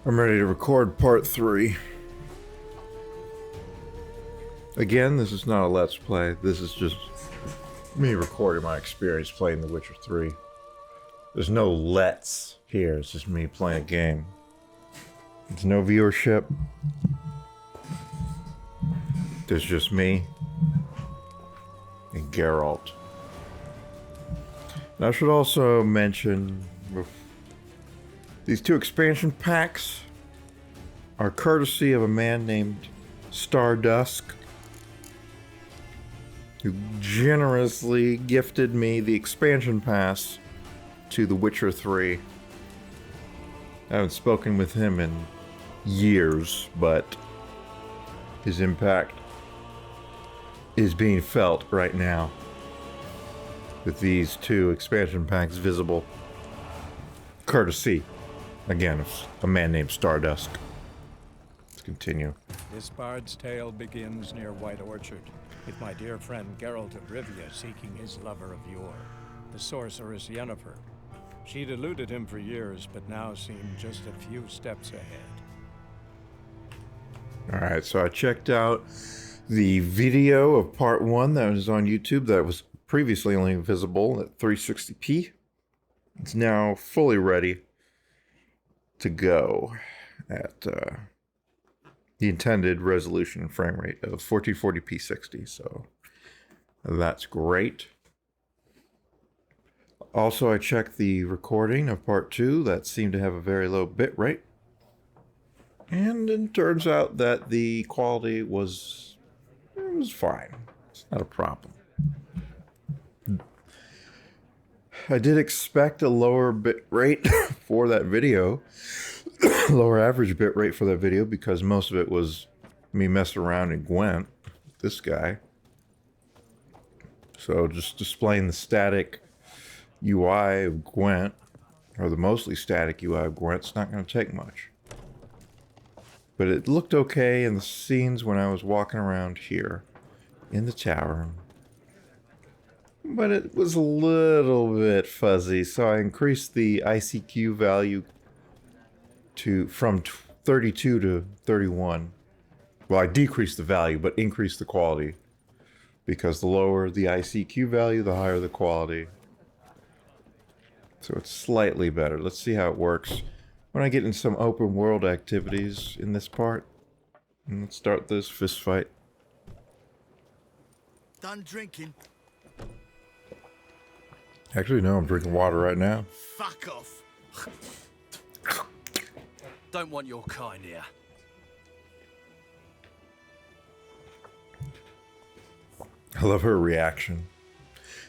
I'm ready to record part 3. Again, this is not a Let's Play. This is just me recording my experience playing The Witcher 3. There's no Let's here. It's just me playing a game. There's no viewership. There's just me and Geralt. And I should also mention these 2 expansion packs are courtesy of a man named Stardusk, who generously gifted me the expansion pass to The Witcher 3. I haven't spoken with him in years, but his impact is being felt right now with these 2 expansion packs visible. Courtesy, again, of a man named Stardusk. Let's continue. This bard's tale begins near White Orchard, with my dear friend Geralt of Rivia seeking his lover of yore, the sorceress Yennefer. She'd eluded him for years, but now seemed just a few steps ahead. Alright, so I checked out the video of part 1 that was on YouTube that was previously only visible at 360p. It's now fully ready to go at the intended resolution and frame rate of 1440p 60, so that's great. Also, I checked the recording of part 2 that seemed to have a very low bit rate, and it turns out that the quality was fine. It's not a problem. I did expect a lower bit rate for that video, lower average bit rate for that video, because most of it was me messing around in Gwent, this guy. So just displaying the static UI of Gwent, or the mostly static UI of Gwent, it's not going to take much. But it looked okay in the scenes when I was walking around here in the tower. But it was a little bit fuzzy, so I increased the ICQ value from 32 to 31. Well, I decreased the value, but increased the quality. Because the lower the ICQ value, the higher the quality. So it's slightly better. Let's see how it works when I get in some open world activities in this part. And let's start this fist fight. Done drinking? Actually, no, I'm drinking water right now. Fuck off. Don't want your kind here. I love her reaction.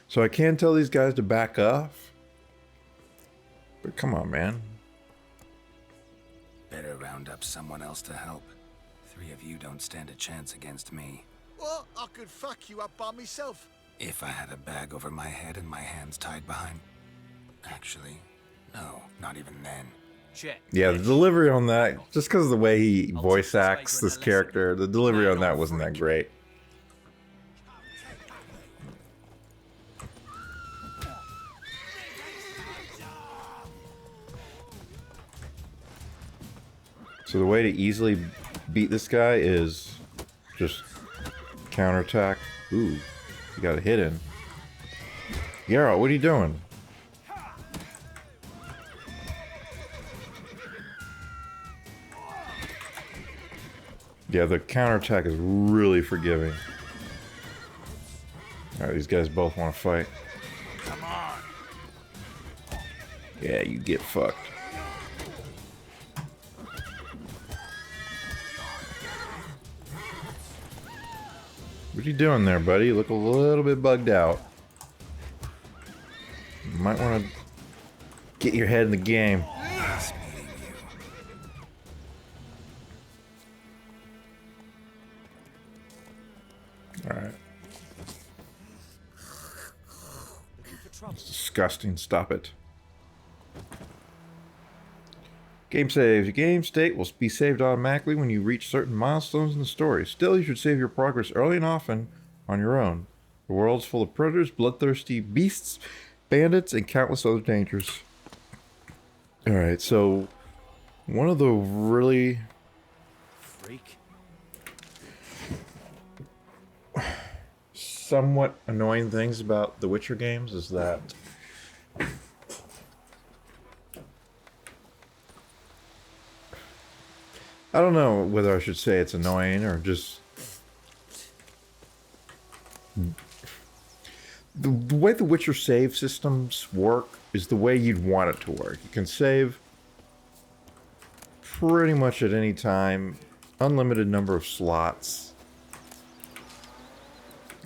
So I can tell these guys to back off. But come on, man. Better round up someone else to help. 3 of you don't stand a chance against me. What? I could fuck you up by myself. If I had a bag over my head and my hands tied behind... Actually, no, not even then. Check. Yeah, the delivery on that, just because of the way he voice acts this character, the delivery on that wasn't that great. So the way to easily beat this guy is just counterattack. Ooh, you got a hit in. Geralt, what are you doing? Yeah, the counterattack is really forgiving. Alright, these guys both want to fight. Come on. Yeah, you get fucked. What are you doing there, buddy? You look a little bit bugged out. You might want to get your head in the game. Alright. It's disgusting. Stop it. Game saves. Your game state will be saved automatically when you reach certain milestones in the story. Still, you should save your progress early and often on your own. The world's full of predators, bloodthirsty beasts, bandits, and countless other dangers. Alright, so One of the really Freak. somewhat annoying things about the Witcher games is that I don't know whether I should say it's annoying or just the way the Witcher save systems work is the way you'd want it to work. You can save pretty much at any time, unlimited number of slots,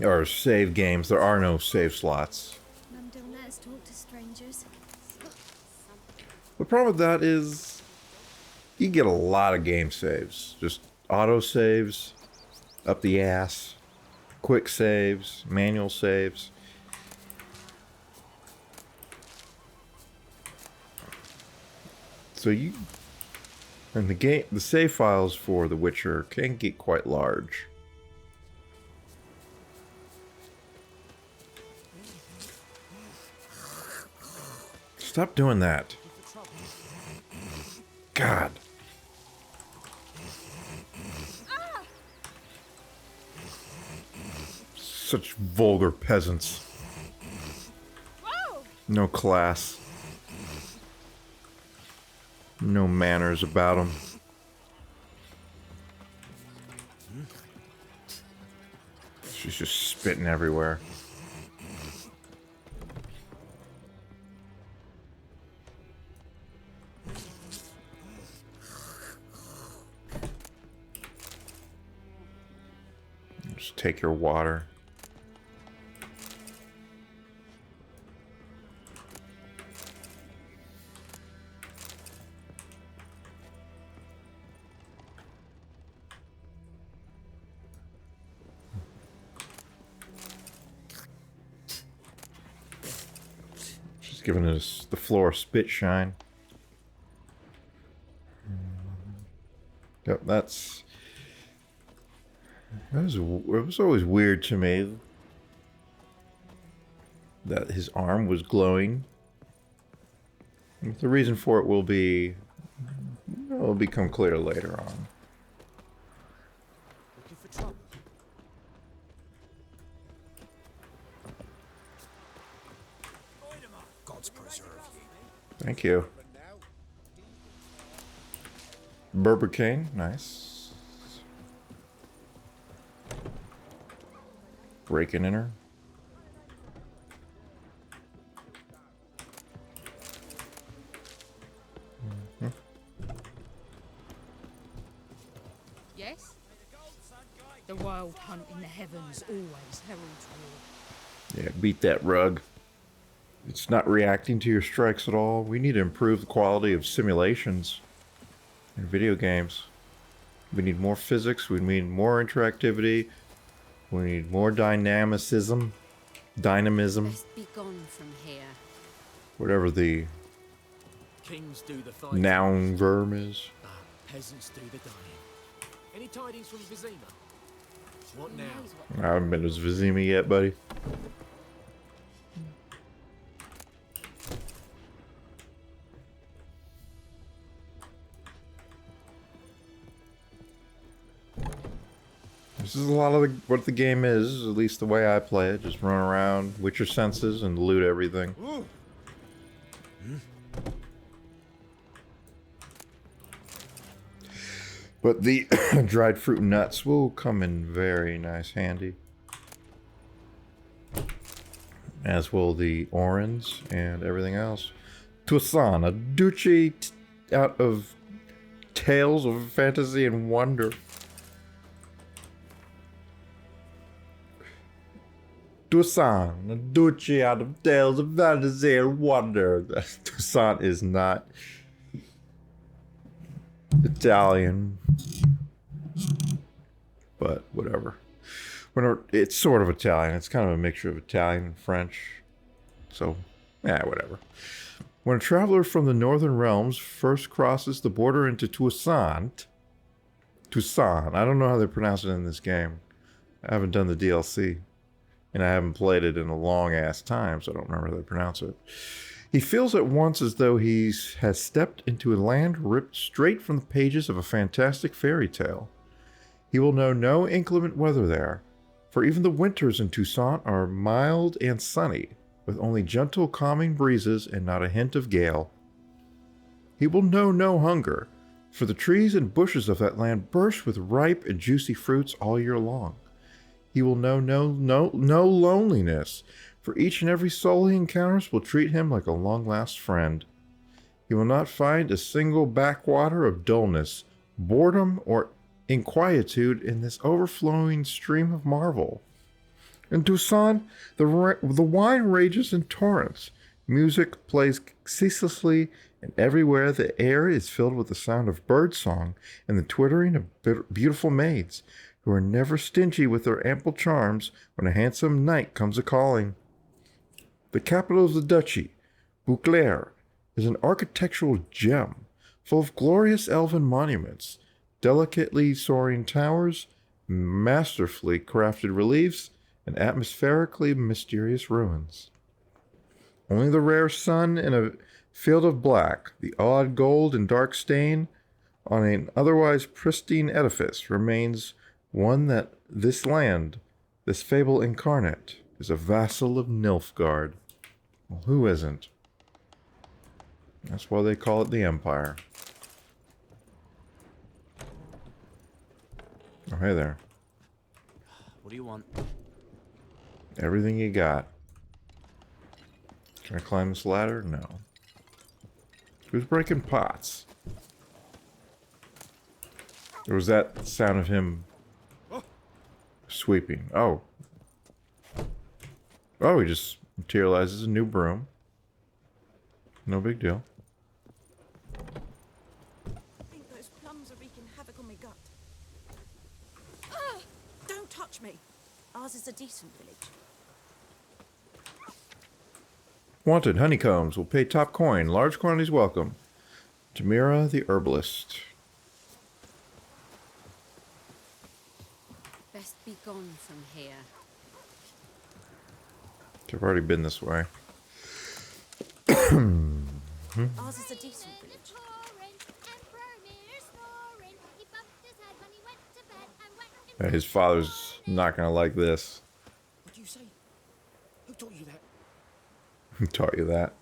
or save games. There are no save slots. Mum don't let us talk to strangers. The problem with that is you get a lot of game saves. Just auto saves up the ass, quick saves, manual saves. So you, and the save files for The Witcher can get quite large. Stop doing that. God. Such vulgar peasants. Whoa! No class. No manners about them. She's just spitting everywhere. Just take your water. She's giving us the floor a spit shine. Yep, it was always weird to me that his arm was glowing. The reason for it will become clear later on. Looking for trouble. God's preserve you. Thank you. Burbicane, nice. Breaking in her. Yes? The wild hunt in the heavens always heralds war. Yeah, beat that rug. It's not reacting to your strikes at all. We need to improve the quality of simulations in video games. We need more physics. We need more interactivity. We need more dynamism. Let's be gone from here. Whatever the Kings do the fighting. noun verb is. Peasants do the dying. Any tidings from Vizima? What Who now? knows what I haven't been to Vizima yet, buddy. This is a lot of what the game is, at least the way I play it. Just run around, with your senses, and loot everything. But the dried fruit and nuts will come in very nice handy. As will the orange and everything else. Toussaint, a duchy out of Tales of Fantasy and Wonder. Toussaint, a duchy out of Tales of Fantasy and Wonder. Toussaint is not Italian, but whatever. It's sort of Italian. It's kind of a mixture of Italian and French. So, yeah, whatever. When a traveler from the northern realms first crosses the border into Toussaint, I don't know how they pronounce it in this game. I haven't done the DLC, and I haven't played it in a long-ass time, so I don't remember how they pronounce it. He feels at once as though he has stepped into a land ripped straight from the pages of a fantastic fairy tale. He will know no inclement weather there, for even the winters in Toussaint are mild and sunny, with only gentle calming breezes and not a hint of gale. He will know no hunger, for the trees and bushes of that land burst with ripe and juicy fruits all year long. He will know no loneliness, for each and every soul he encounters will treat him like a long-lost friend. He will not find a single backwater of dullness, boredom, or inquietude in this overflowing stream of marvel. In Toussaint, the wine rages in torrents, music plays ceaselessly, and everywhere the air is filled with the sound of birdsong and the twittering of beautiful maids, who are never stingy with their ample charms when a handsome knight comes a-calling. The capital of the duchy, Beauclair, is an architectural gem, full of glorious elven monuments, delicately soaring towers, masterfully crafted reliefs, and atmospherically mysterious ruins. Only the rare sun in a field of black, the odd gold and dark stain on an otherwise pristine edifice remains one that this land, this fable incarnate, is a vassal of Nilfgaard. Well, who isn't? That's why they call it the Empire. Oh, hey there. What do you want? Everything you got. Can I climb this ladder? No. Who's breaking pots? Or was that sound of him sweeping? Oh. Oh, he just materializes a new broom. No big deal. I think those plums are wreaking havoc on my gut. Don't touch me. Ours is a decent village. Wanted honeycombs. Will pay top coin. Large quantities welcome. Tamira the herbalist. Best be gone from here. I've already been this way. Ours is a decent village. His father's not gonna like this. What do you say? Who taught you that? Who taught you that?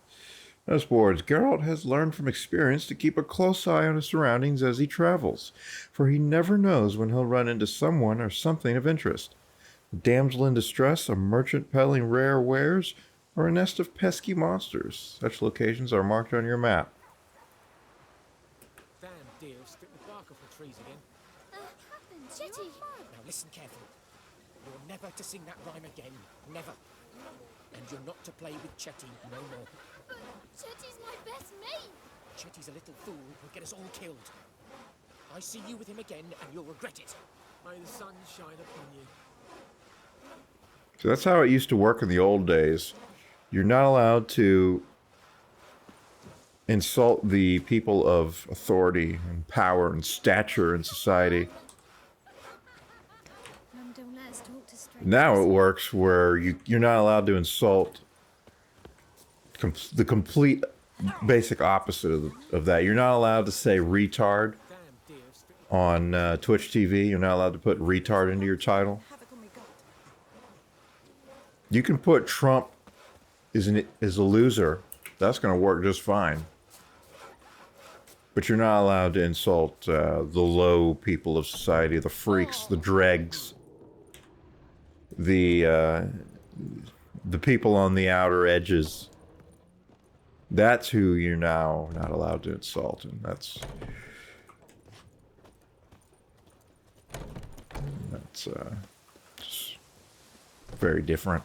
As boards, Geralt has learned from experience to keep a close eye on his surroundings as he travels, for he never knows when he'll run into someone or something of interest. A damsel in distress, a merchant peddling rare wares, or a nest of pesky monsters. Such locations are marked on your map. Damn deer have stripped the bark off the trees again. Chetty! Now listen carefully. You're never to sing that rhyme again. Never. And you're not to play with Chetty no more. But Chetty's my best mate! Chetty's a little fool who'll get us all killed. I see you with him again and you'll regret it. May the sun shine upon you. So that's how it used to work in the old days. You're not allowed to insult the people of authority and power and stature in society. Mum, don't let us talk to strangers. Now it works where you're not allowed to insult the complete basic opposite of that. You're not allowed to say retard Damn deer have stripped on Twitch TV. You're not allowed to put retard into your title. Havoc on my gut. You can put Trump is a loser. That's going to work just fine. But you're not allowed to insult the low people of society, the freaks, the dregs, the people on the outer edges. That's who you're now not allowed to insult, and that's just very different.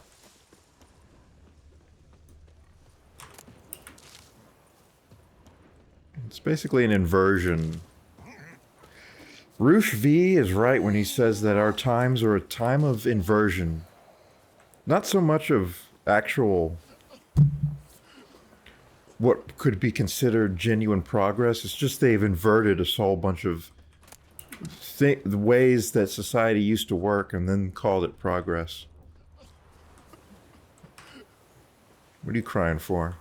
It's basically an inversion. Roosh V is right when he says that our times are a time of inversion. Not so much of actual what could be considered genuine progress. It's just they've inverted a whole bunch of the ways that society used to work and then called it progress. What are you crying for?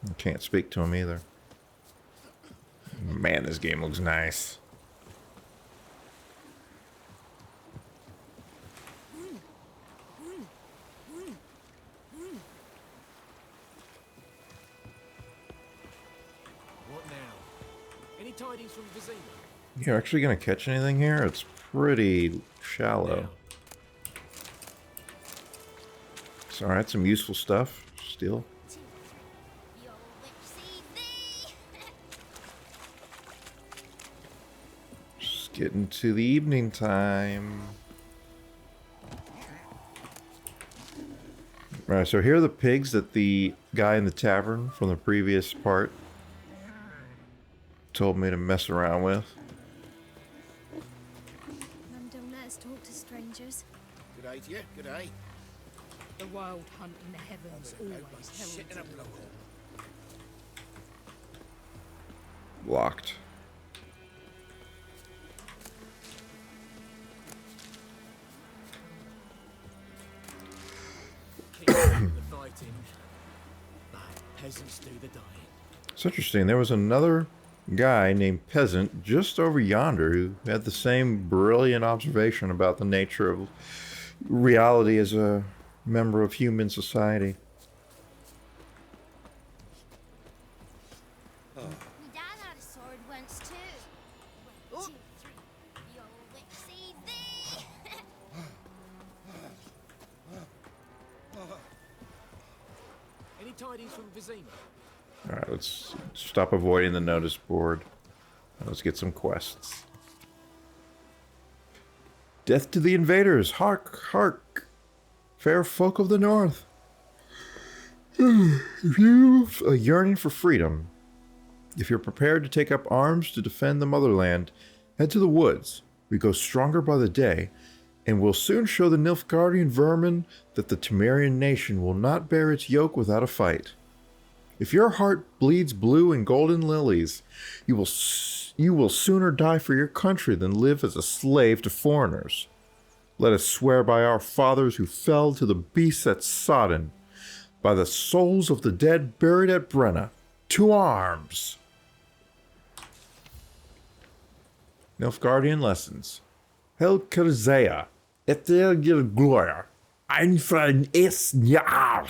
I can't speak to him either. Man, this game looks nice. What now? Any tidings from Vizima? You're actually gonna catch anything here? It's pretty shallow. It's alright, some useful stuff. Still. Just getting to the evening time. Alright, so here are the pigs that the guy in the tavern from the previous part told me to mess around with. Mum don't let us talk to strangers. Good day to you. Good day. The wild hunt in the heavens always heralds a war. Locked. Kings do the fighting. Peasants do the dying. It's interesting. There was another guy named Peasant just over yonder who had the same brilliant observation about the nature of reality as a member of human society. My dad had a sword once too. 1, 2, 3. The old witch see thee. Any tidings from Vizima? Alright, let's stop avoiding the notice board. Let's get some quests. Death to the invaders! Hark, hark! Fair folk of the north! If you've a yearning for freedom, if you're prepared to take up arms to defend the motherland, head to the woods. We go stronger by the day, and will soon show the Nilfgaardian vermin that the Temerian nation will not bear its yoke without a fight. If your heart bleeds blue and golden lilies, you will sooner die for your country than live as a slave to foreigners. Let us swear by our fathers who fell to the beasts at Sodden, by the souls of the dead buried at Brenna, to arms! Nilfgaardian lessons. Helkerzea, etergil gloria, Einfran es Jahr.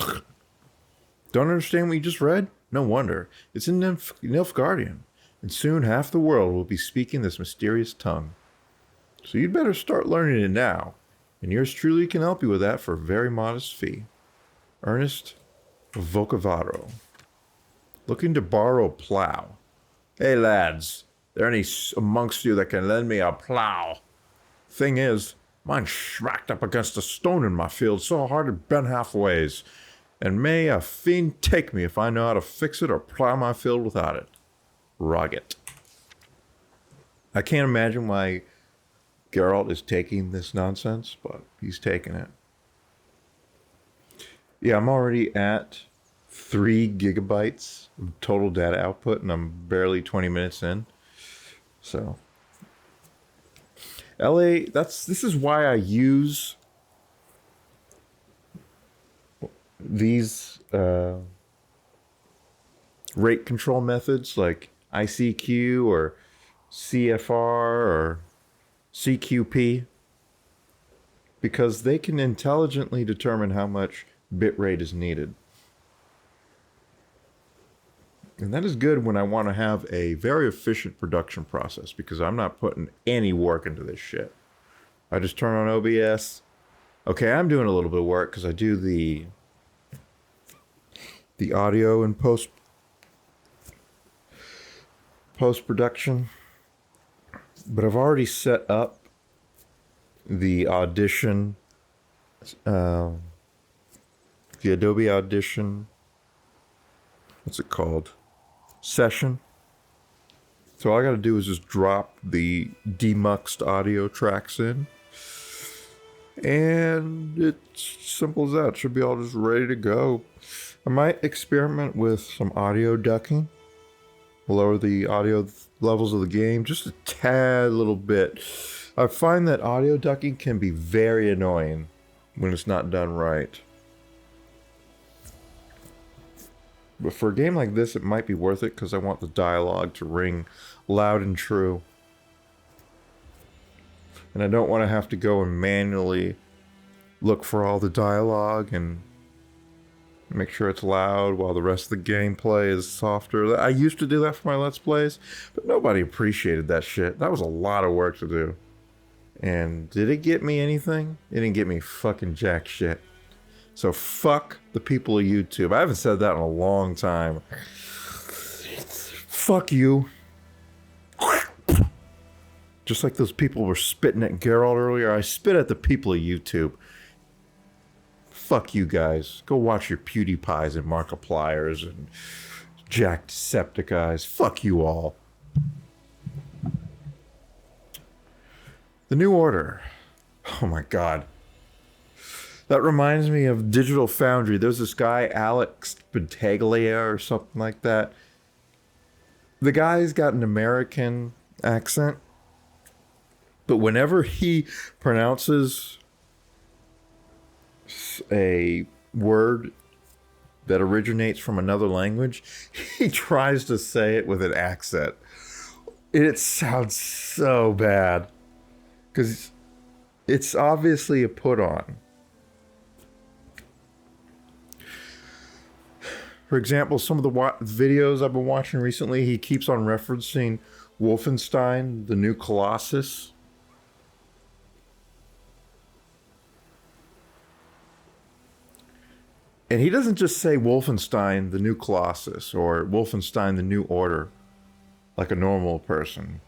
Don't understand what you just read? No wonder. It's in Nilfgaardian, and soon half the world will be speaking this mysterious tongue. So you'd better start learning it now, and yours truly can help you with that for a very modest fee. Ernest Vocavaro. Looking to borrow a plow. Hey lads, there any amongst you that can lend me a plow? Thing is, mine schmacked up against a stone in my field so hard it bent halfways. And may a fiend take me if I know how to fix it or plow my field without it. Roggett. I can't imagine why Geralt is taking this nonsense, but he's taking it. Yeah, I'm already at 3 gigabytes of total data output, and I'm barely 20 minutes in. So, LA, this is why I use these rate control methods like ICQ or CFR or CQP, because they can intelligently determine how much bitrate is needed. And that is good when I want to have a very efficient production process, because I'm not putting any work into this shit. I just turn on OBS. Okay, I'm doing a little bit of work because I do the audio and post-production. But I've already set up the Audition, the Adobe Audition, what's it called? Session. So all I gotta do is just drop the demuxed audio tracks in. And it's simple as that. It should be all just ready to go. I might experiment with some audio ducking. Lower the audio levels of the game just a tad little bit. I find that audio ducking can be very annoying when it's not done right. But for a game like this, it might be worth it because I want the dialogue to ring loud and true. And I don't want to have to go and manually look for all the dialogue and make sure it's loud while the rest of the gameplay is softer. I used to do that for my Let's Plays, but nobody appreciated that shit. That was a lot of work to do. And did it get me anything? It didn't get me fucking jack shit. So fuck the people of YouTube. I haven't said that in a long time. Fuck you. Just like those people were spitting at Geralt earlier, I spit at the people of YouTube. Fuck you guys. Go watch your PewDiePies and Markipliers and Jacksepticeyes. Fuck you all. The New Order. Oh my god. That reminds me of Digital Foundry. There's this guy, Alex Battaglia or something like that. The guy's got an American accent, but whenever he pronounces a word that originates from another language, he tries to say it with an accent. It sounds so bad because it's obviously a put on. For example, some of the videos I've been watching recently, he keeps on referencing Wolfenstein, the new Colossus. And he doesn't just say Wolfenstein, the new Colossus, or Wolfenstein, the new Order, like a normal person.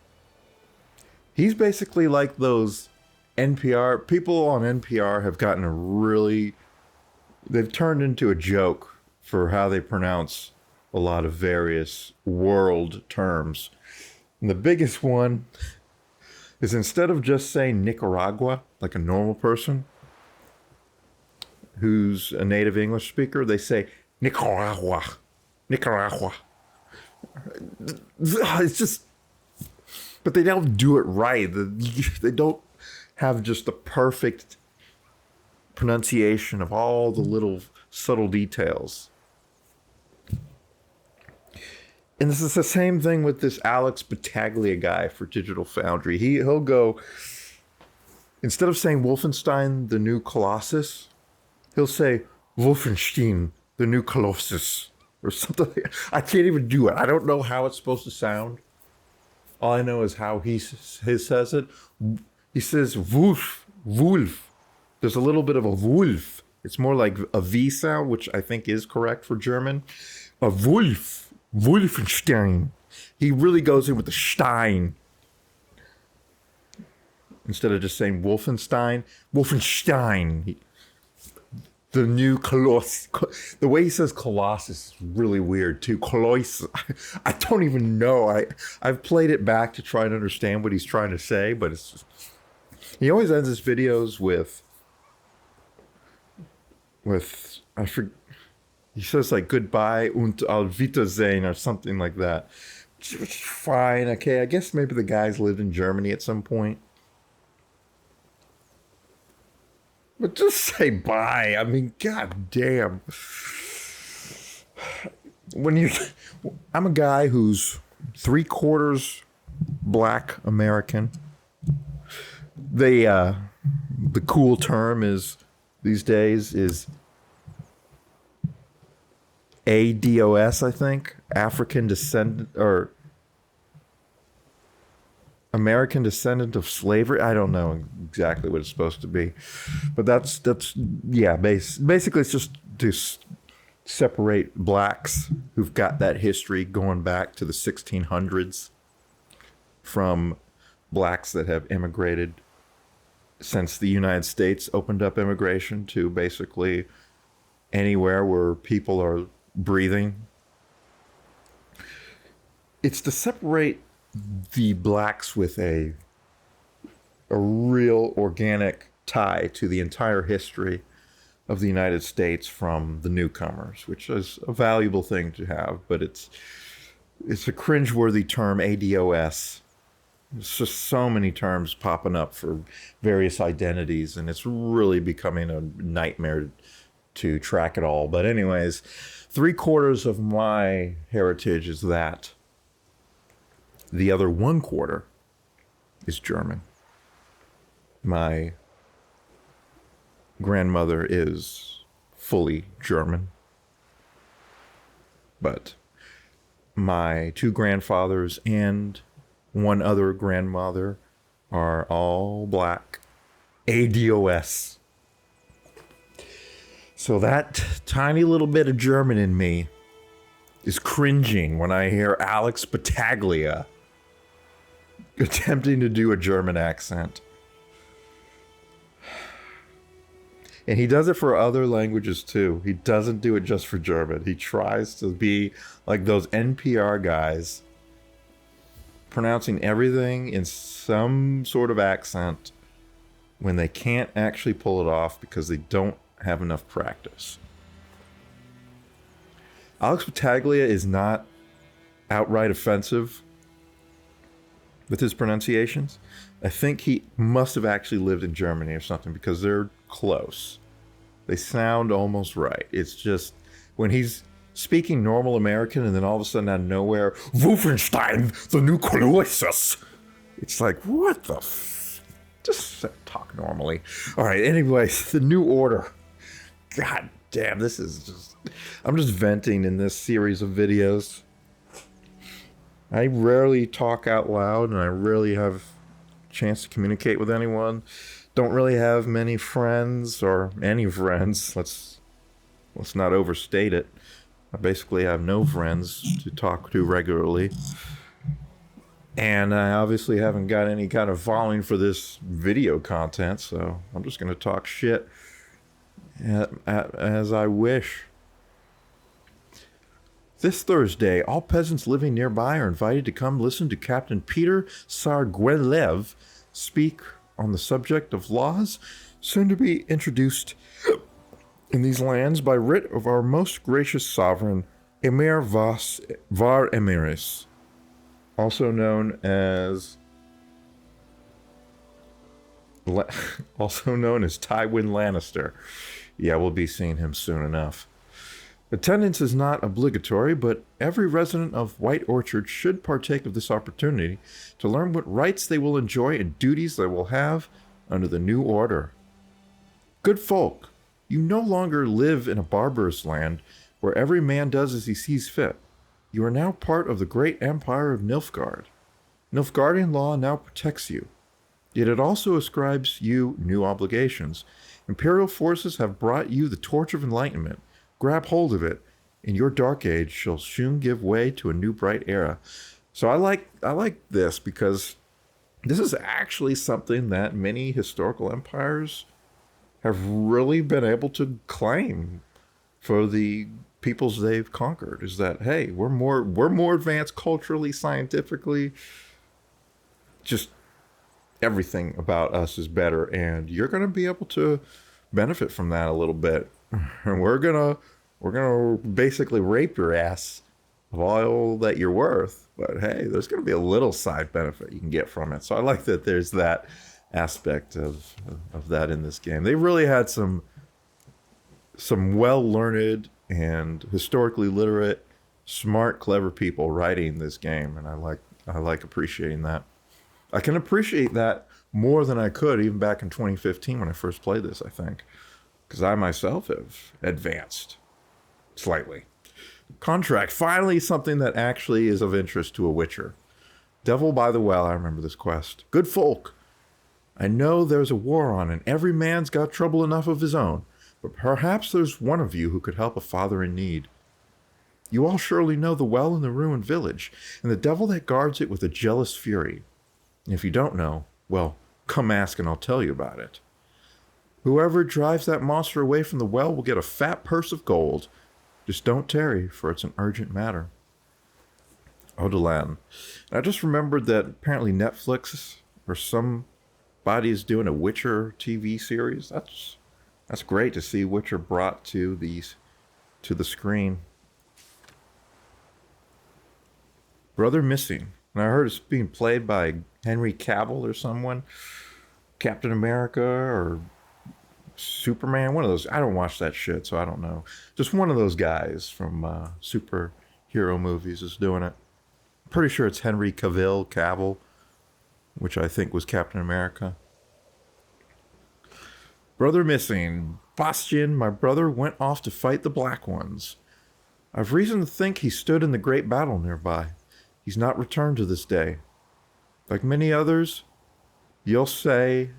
He's basically like those NPR, people on NPR have gotten a really, they've turned into a joke for how they pronounce a lot of various world terms. And the biggest one is instead of just saying Nicaragua, like a normal person who's a native English speaker, they say Nicaragua. Nicaragua. It's just, but they don't do it right. They don't have just the perfect pronunciation of all the little subtle details. And this is the same thing with this Alex Battaglia guy for Digital Foundry. He'll go, instead of saying Wolfenstein, the new Colossus, he'll say Voilfenschtein, the new Colossus, or something like that. I can't even do it. I don't know how it's supposed to sound. All I know is how he says it. He says wolf. There's a little bit of a wolf. It's more like a V sound, which I think is correct for German. A wolf. Voilfenschtein. He really goes in with the Stein. Instead of just saying Wolfenstein, Wolfenstein. The new Colossus. The way he says Colossus is really weird too. Colossus. I don't even know. I've played it back to try and understand what he's trying to say, but it's just, he always ends his videos with I forget. He says like goodbye und auf Wiedersehen or something like that. Fine, okay. I guess maybe the guys lived in Germany at some point. But just say bye. I mean, god damn. I'm a guy who's 3/4 black American. The cool term is these days is ADOS, I think, African descendant or American descendant of slavery. I don't know exactly what it's supposed to be, but that's yeah. Basically, it's just to separate blacks who've got that history going back to the 1600s from blacks that have immigrated since the United States opened up immigration to basically anywhere where people are breathing. It's to separate the blacks with a real organic tie to the entire history of the United States from the newcomers, which is a valuable thing to have, but it's a cringeworthy term, ADOS. There's just so many terms popping up for various identities, and it's really becoming a nightmare to track it all. But anyways, 3/4 of my heritage is that. The other 1/4 is German. My grandmother is fully German. But my 2 grandfathers and 1 other grandmother are all black. ADOS. So that tiny little bit of German in me is cringing when I hear Alex Battaglia attempting to do a German accent. And he does it for other languages too. He doesn't do it just for German. He tries to be like those NPR guys, pronouncing everything in some sort of accent when they can't actually pull it off because they don't have enough practice. Alex Battaglia is not outright offensive with his pronunciations. I think he must have actually lived in Germany or something because they're close. They sound almost right. It's just when he's speaking normal American and then all of a sudden out of nowhere, Wolfenstein, the new Collouisus. It's like, what the just talk normally. All right, anyways, the New Order. God damn, this is just... I'm just venting in this series of videos. I rarely talk out loud and I rarely have a chance to communicate with anyone. Don't really have many friends or any friends. Let's not overstate it. I basically have no friends to talk to regularly. And I obviously haven't got any kind of following for this video content, so I'm just going to talk shit as I wish. This Thursday, all peasants living nearby are invited to come listen to Captain Peter Sarguelev speak on the subject of laws soon to be introduced in these lands by writ of our most gracious sovereign, Emir Var Emiris, also known as Tywin Lannister. Yeah, we'll be seeing him soon enough. Attendance is not obligatory, but every resident of White Orchard should partake of this opportunity to learn what rights they will enjoy and duties they will have under the new order. Good folk, you no longer live in a barbarous land where every man does as he sees fit. You are now part of the great empire of Nilfgaard. Nilfgaardian law now protects you, yet it also ascribes you new obligations. Imperial forces have brought you the torch of enlightenment. Grab hold of it, and your dark age shall soon give way to a new bright era. So I like this because this is actually something that many historical empires have really been able to claim for the peoples they've conquered. Is that, hey, we're more advanced culturally, scientifically, just everything about us is better, and you're going to be able to benefit from that a little bit. And we're gonna basically rape your ass of all that you're worth. But hey, there's gonna be a little side benefit you can get from it. So I like that there's that aspect of that in this game. They really had some well-learned and historically literate, smart, clever people writing this game, and I like appreciating that. I can appreciate that more than I could even back in 2015 when I first played this, I think. Because I myself have advanced slightly. Contract. Finally, something that actually is of interest to a Witcher. Devil by the Well. I remember this quest. Good folk. I know there's a war on and every man's got trouble enough of his own. But perhaps there's one of you who could help a father in need. You all surely know the well in the ruined village and the devil that guards it with a jealous fury. And if you don't know, well, come ask and I'll tell you about it. Whoever drives that monster away from the well will get a fat purse of gold. Just don't tarry, for it's an urgent matter. Odolan. I just remembered that apparently Netflix or somebody is doing a Witcher TV series. That's great to see Witcher brought to the screen. Brother Missing. And I heard it's being played by Henry Cavill or someone. Captain America or Superman, one of those. I don't watch that shit, so I don't know. Just one of those guys from superhero movies is doing it. Pretty sure it's Henry Cavill, which I think was Captain America. Brother missing. Bastian, my brother, went off to fight the Black Ones. I've reason to think he stood in the great battle nearby. He's not returned to this day. Like many others, you'll say,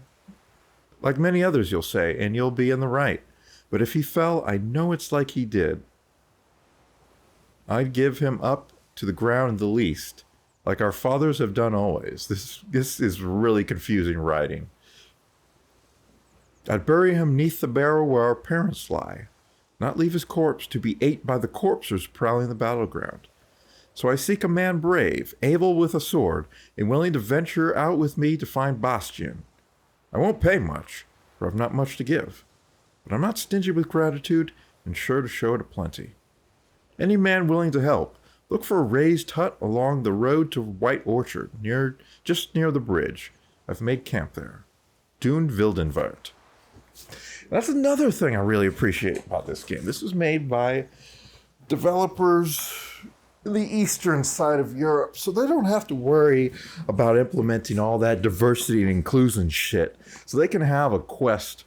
and you'll be in the right. But if he fell, I know it's like he did. I'd give him up to the ground the least, like our fathers have done always. This is really confusing writing. I'd bury him neath the barrow where our parents lie, not leave his corpse to be ate by the corpsers prowling the battleground. So I seek a man brave, able with a sword, and willing to venture out with me to find Bastian. I won't pay much, for I've not much to give, but I'm not stingy with gratitude and sure to show it aplenty. Any man willing to help, look for a raised hut along the road to White Orchard, just near the bridge. I've made camp there. Dune Wildenwart. That's another thing I really appreciate about this game. This was made by developers in the eastern side of Europe, so they don't have to worry about implementing all that diversity and inclusion shit. So they can have a quest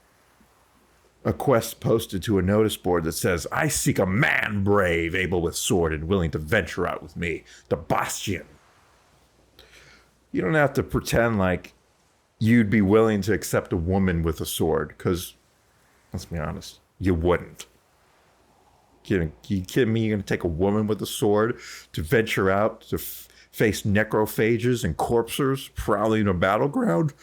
posted to a notice board that says, I seek a man brave, able with sword, and willing to venture out with me, the Bastian. You don't have to pretend like you'd be willing to accept a woman with a sword, because, let's be honest, you wouldn't. You kidding me? You're going to take a woman with a sword to venture out to face necrophages and corpsers prowling a battleground?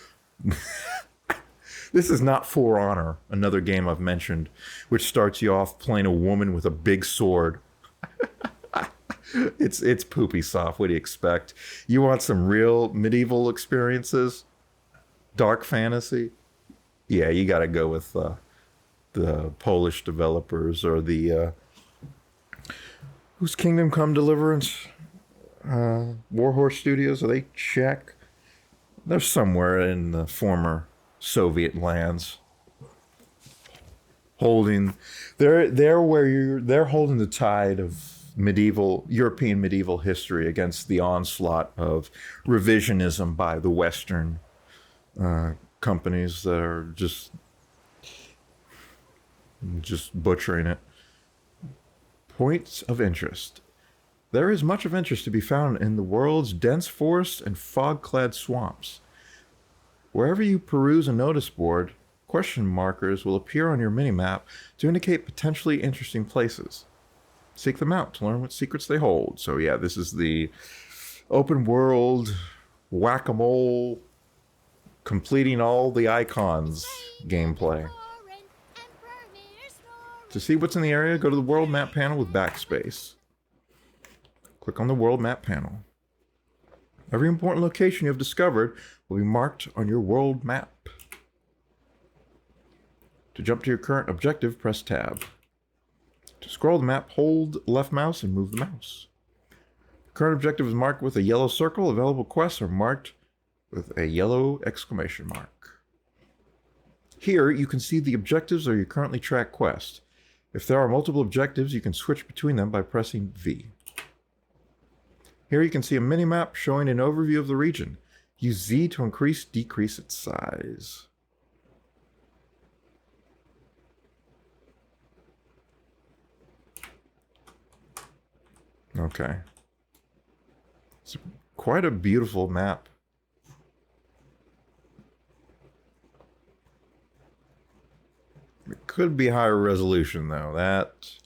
This is not For Honor, another game I've mentioned, which starts you off playing a woman with a big sword. It's poopy soft. What do you expect? You want some real medieval experiences? Dark fantasy? Yeah, you got to go with the Polish developers, or the who's Kingdom Come Deliverance? Warhorse Studios? Are they Czech? They're somewhere in the former Soviet lands. They're holding the tide of European medieval history against the onslaught of revisionism by the Western companies that are just butchering it. Points of interest. There is much of interest to be found in the world's dense forests and fog-clad swamps. Wherever you peruse a notice board, question markers will appear on your minimap to indicate potentially interesting places. Seek them out to learn what secrets they hold. So yeah, this is the open world whack-a-mole, completing all the icons gameplay. To see what's in the area, go to the world map panel with backspace. Click on the world map panel. Every important location you have discovered will be marked on your world map. To jump to your current objective, press tab. To scroll the map, hold left mouse and move the mouse. The current objective is marked with a yellow circle. Available quests are marked with a yellow exclamation mark. Here, you can see the objectives of your currently tracked quest. If there are multiple objectives, you can switch between them by pressing V. Here you can see a minimap showing an overview of the region. Use Z to decrease its size. Okay. It's quite a beautiful map. It could be higher resolution, though. That's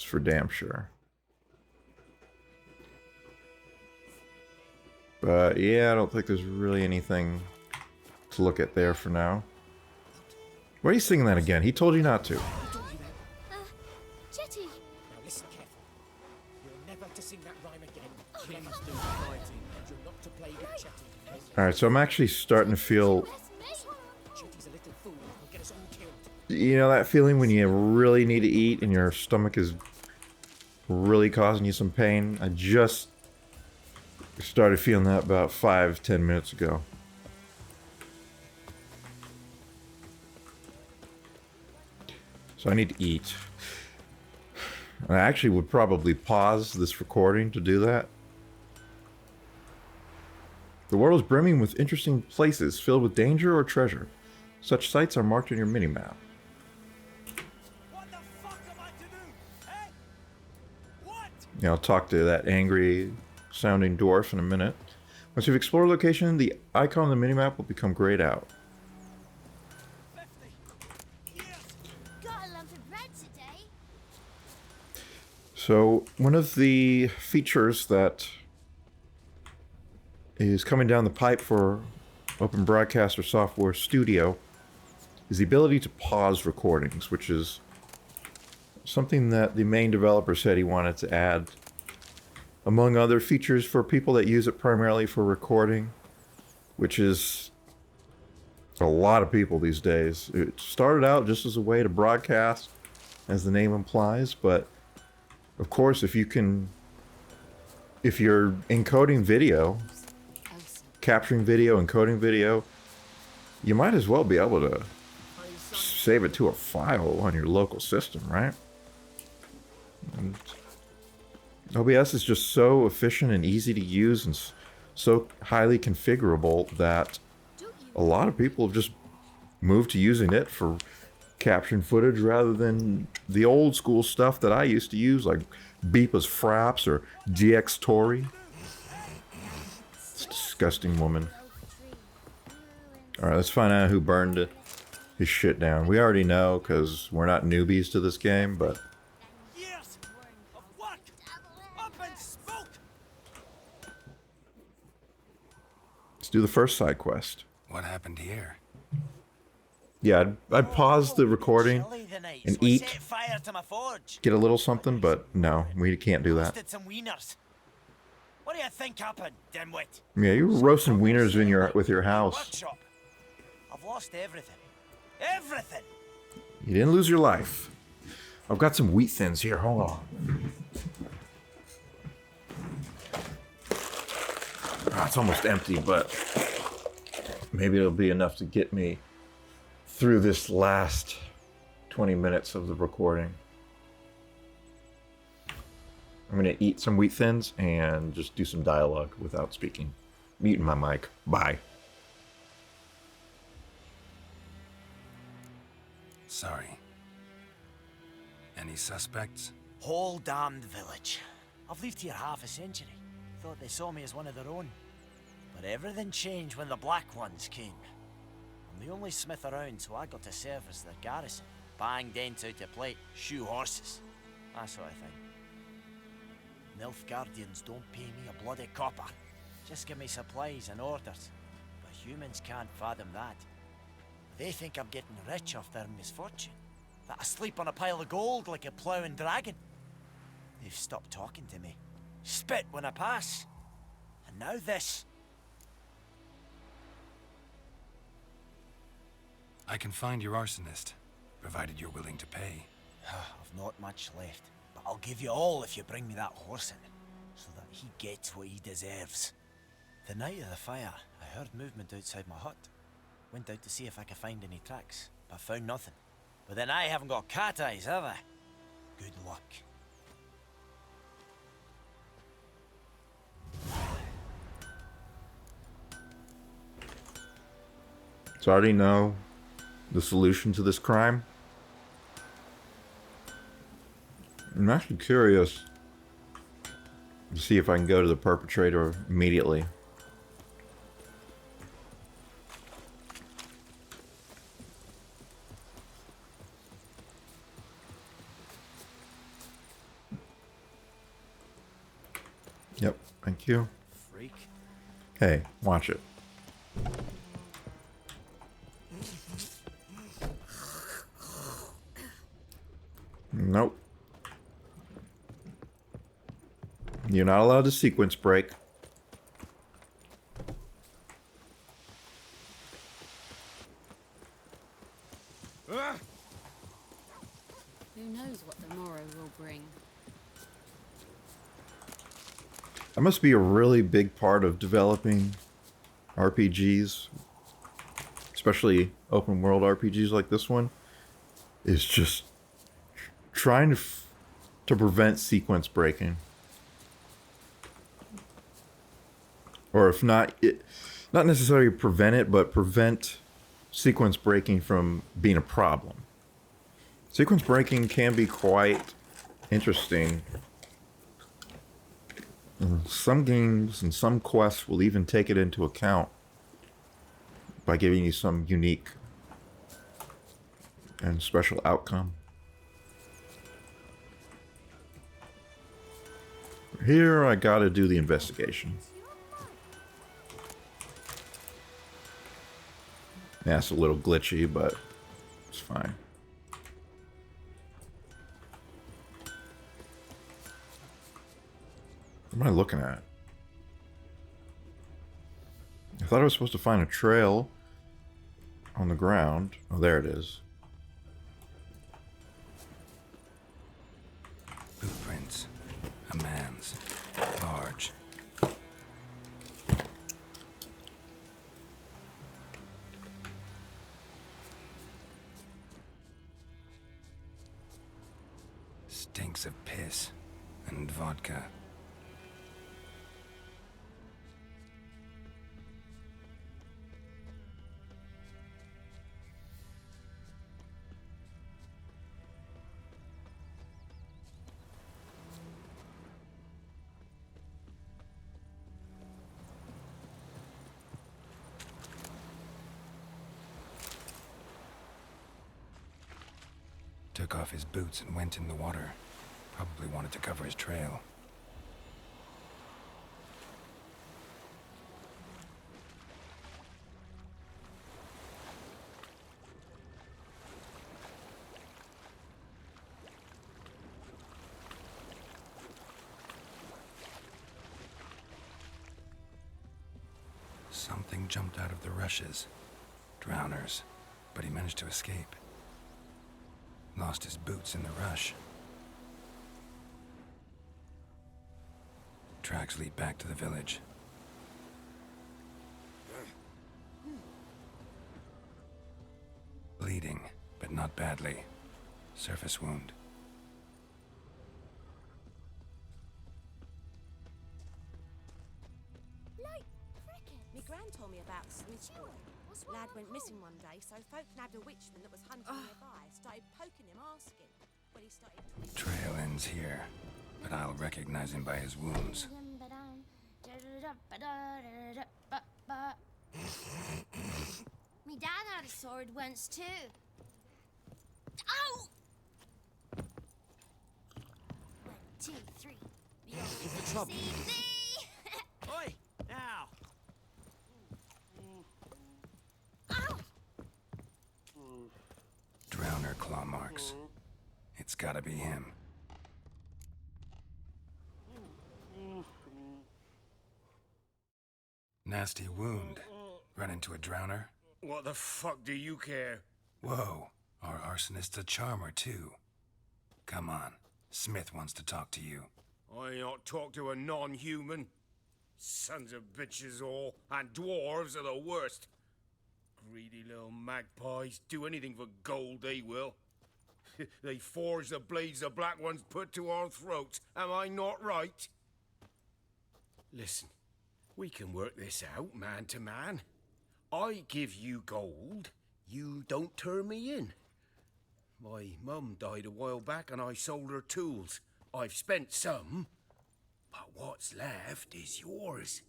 for damn sure. But yeah, I don't think there's really anything to look at there for now. Why are you singing that again? He told you not to. Jetty. Now listen carefully. You're never to sing that rhyme again. Please do fighting. And you're not to play with Chetty. Alright, so I'm actually starting to feel... Chetty's a little fool. He'll get us all killed. You know that feeling when you really need to eat and your stomach is really causing you some pain? I just started feeling that about 5-10 minutes ago. So I need to eat. I actually would probably pause this recording to do that. The world is brimming with interesting places filled with danger or treasure. Such sites are marked on your minimap. What the fuck am I to do? Eh? What? Yeah, I'll talk to that angry sounding dwarf in a minute. Once you've explored a location, the icon on the minimap will become grayed out. 50. Yes. Got a lump of bread today. So one of the features that is coming down the pipe for Open Broadcaster Software Studio is the ability to pause recordings, which is something that the main developer said he wanted to add, among other features for people that use it primarily for recording, which is a lot of people these days. It started out just as a way to broadcast, as the name implies, but of course, if you're encoding video, capturing video, encoding video, you might as well be able to save it to a file on your local system, right? And OBS is just so efficient and easy to use and so highly configurable that a lot of people have just moved to using it for capturing footage rather than the old school stuff that I used to use, like Beepa's Fraps or GX Tori. This disgusting woman. Alright, let's find out who burned his shit down. We already know because we're not newbies to this game, but Years of work up in smoke. let's do the first side quest. What happened here? Yeah, I'd pause the recording Chilly the night, and so I eat, set fire to my forge. get a little something, but no, we can't do that. Roasted some wieners. What do you think happened, dimwit? Yeah, you were roasting wieners with your house. Workshop. I've lost everything. Everything. You didn't lose your life. I've got some wheat thins here. Hold on. Ah, it's almost empty, but maybe it'll be enough to get me through this last 20 minutes of the recording. I'm gonna eat some wheat thins and just do some dialogue without speaking. Muting my mic. Bye. Sorry. Any suspects? Whole damned village. I've lived here half a century. Thought they saw me as one of their own. But everything changed when the Black Ones came. I'm the only smith around, so I got to serve as their garrison. Bang dents out of plate, shoe horses. That sort of thing. Nilfgaardians don't pay me a bloody copper. Just give me supplies and orders. But humans can't fathom that. They think I'm getting rich off their misfortune. That I sleep on a pile of gold like a ploughing dragon. They've stopped talking to me. Spit when I pass. And now this. I can find your arsonist, provided you're willing to pay. I've not much left, but I'll give you all if you bring me that horse in, so that he gets what he deserves. The night of the fire, I heard movement outside my hut. Went out to see if I could find any tracks, but found nothing. But then I haven't got cat eyes, have I? Good luck. So I already know the solution to this crime. I'm actually curious to see if I can go to the perpetrator immediately. Yep, thank you. Freak. Hey, watch it. Nope. You're not allowed to sequence break. Who knows what the morrow will bring? That must be a really big part of developing RPGs, especially open world RPGs like this one, is just trying to prevent sequence breaking. Or if not, not necessarily prevent it, but prevent sequence breaking from being a problem. Sequence breaking can be quite interesting. Some games and some quests will even take it into account by giving you some unique and special outcome. Here I gotta do the investigation. Yeah, it's a little glitchy, but it's fine. What am I looking at? I thought I was supposed to find a trail on the ground. Oh, there it is. Footprints. A man's. Large. Stinks of piss and vodka. Took off his boots and went in the water. Probably wanted to cover his trail. Something jumped out of the rushes. Drowners. But he managed to escape. Lost his boots in the rush. Tracks lead back to the village. Bleeding, but not badly. Surface wound. Like, frickin'. Me gran told me about Smith's boy. Lad went missing one day, so folk nabbed a witchman that was hunting nearby. Started poking him, asking. When he started... Trail ends here, but I'll recognize him by his wounds. Me dad had a sword once too. Ow! 1, 2, 3. The trouble. See thee! Oi! Now! Ow! Drowner claw marks. It's gotta be him. Nasty wound. Run into a drowner? What the fuck do you care? Whoa, our arsonist's a charmer too. Come on, Smith wants to talk to you. I ain't not talk to a non-human. Sons of bitches all, and dwarves are the worst. Greedy little magpies, do anything for gold they will. They forge the blades the black ones put to our throats, am I not right? Listen, we can work this out man to man. I give you gold, you don't turn me in. My mum died a while back and I sold her tools. I've spent some, but what's left is yours.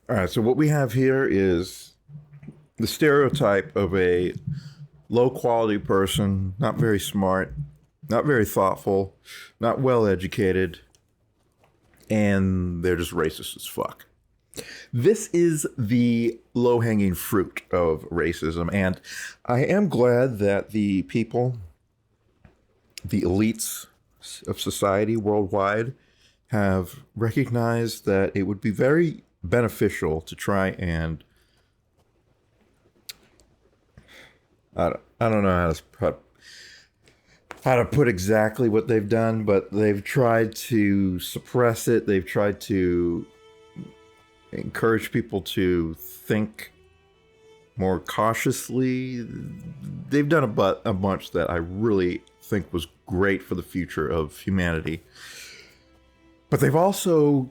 All right, so what we have here is the stereotype of a low-quality person, not very smart, not very thoughtful, not well-educated, and they're just racist as fuck. This is the low-hanging fruit of racism, and I am glad that the people, the elites of society worldwide, have recognized that it would be very beneficial to try and I don't know how to put exactly what they've done, but they've tried to suppress it. They've tried to encourage people to think more cautiously. They've done a bunch that I really think was great for the future of humanity. But they've also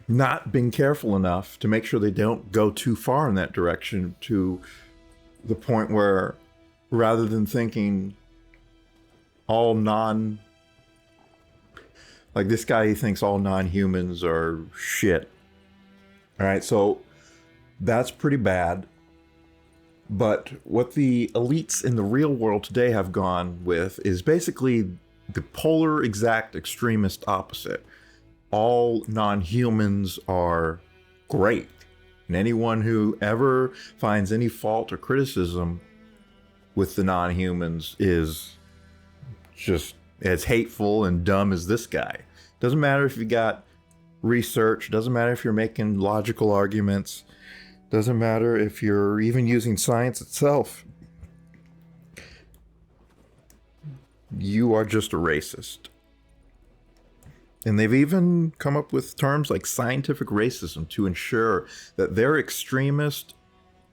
not been careful enough to make sure they don't go too far in that direction, to the point where rather than thinking all like this guy, he thinks all non-humans are shit. All right, so that's pretty bad. But what the elites in the real world today have gone with is basically the polar exact extremist opposite. All non-humans are great. And anyone who ever finds any fault or criticism with the non-humans is just as hateful and dumb as this guy. Doesn't matter if you got research, doesn't matter if you're making logical arguments, doesn't matter if you're even using science itself. You are just a racist. And they've even come up with terms like scientific racism to ensure that their extremist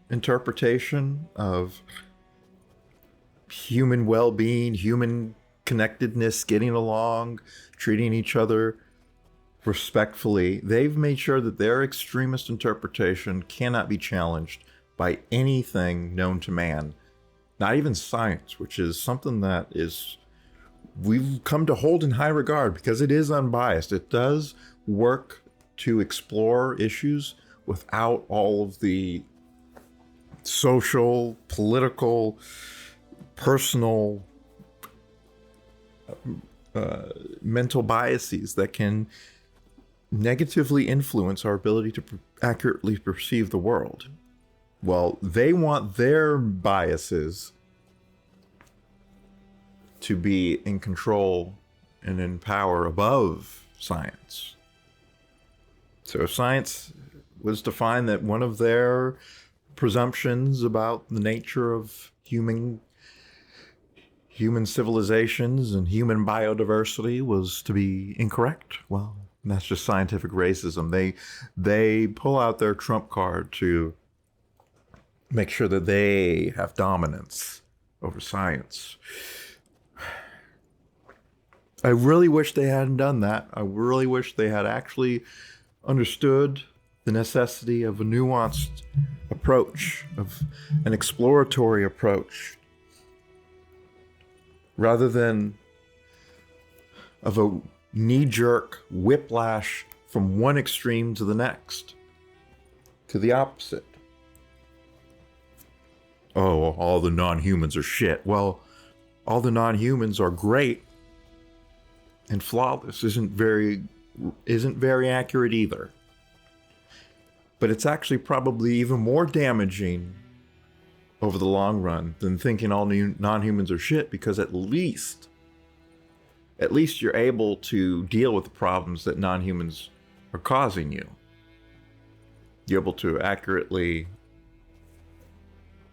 interpretation of human well-being, human connectedness, getting along, treating each other respectfully, they've made sure that their extremist interpretation cannot be challenged by anything known to man, not even science, which is something that we've come to hold in high regard because it is unbiased. It does work to explore issues without all of the social, political, personal, mental biases that can negatively influence our ability to accurately perceive the world. Well, they want their biases to be in control and in power above science. So if science was to find that one of their presumptions about the nature of human civilizations and human biodiversity was to be incorrect, well, that's just scientific racism. They pull out their trump card to make sure that they have dominance over science. I really wish they hadn't done that. I really wish they had actually understood the necessity of a nuanced approach, of an exploratory approach, rather than of a knee-jerk whiplash from one extreme to the next, to the opposite. Oh, all the non-humans are shit. Well, all the non-humans are great and flawless isn't very accurate either. But it's actually probably even more damaging over the long run than thinking all non-humans are shit, because at least you're able to deal with the problems that non-humans are causing you. You're able to accurately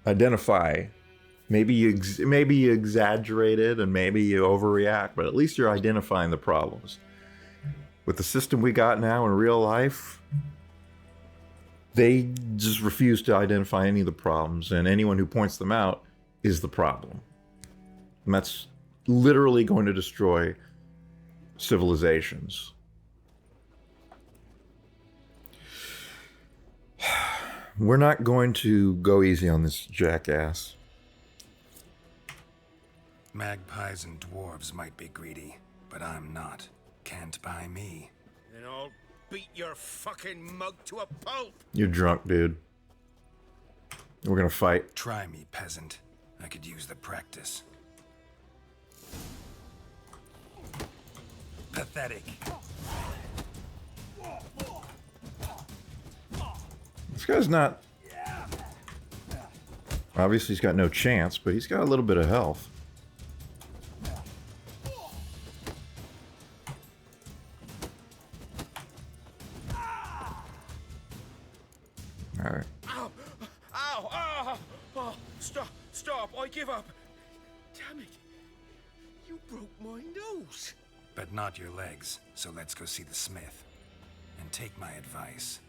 identify. Maybe you exaggerate it and maybe you overreact, but at least you're identifying the problems. With the system we got now in real life, they just refuse to identify any of the problems, and anyone who points them out is the problem. And that's literally going to destroy civilizations. We're not going to go easy on this jackass. Magpies and dwarves might be greedy, but I'm not. Can't buy me. Then I'll beat your fucking mug to a pulp. You're drunk, dude. We're gonna fight. Try me, peasant. I could use the practice. Pathetic. This guy's not... Obviously he's got no chance, but he's got a little bit of health. Alright. Ow! Ow! Ow! Oh, stop! I give up. Damn it! You broke my nose. But not your legs, so let's go see the smith. And take my advice.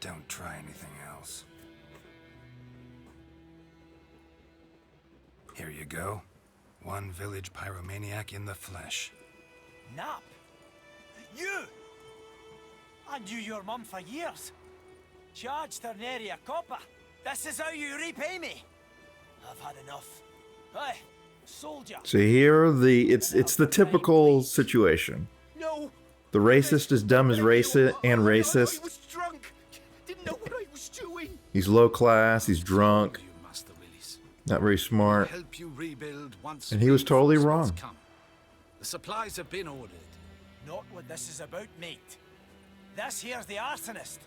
Don't try anything else. Here you go. One village pyromaniac in the flesh. Nap? You? I knew your mum for years. Charged her nary a copper. This is how you repay me. I've had enough. Hey, soldier. See here, it's the typical situation. No. The racist is dumb as racist and I racist. was drunk. Didn't know what I was doing. He's low class, he's drunk, You, Master Willis. not very smart. Help you rebuild once And he was totally reinforcements wrong. come. The supplies have been ordered. Not what this is about, mate. This here's the arsonist.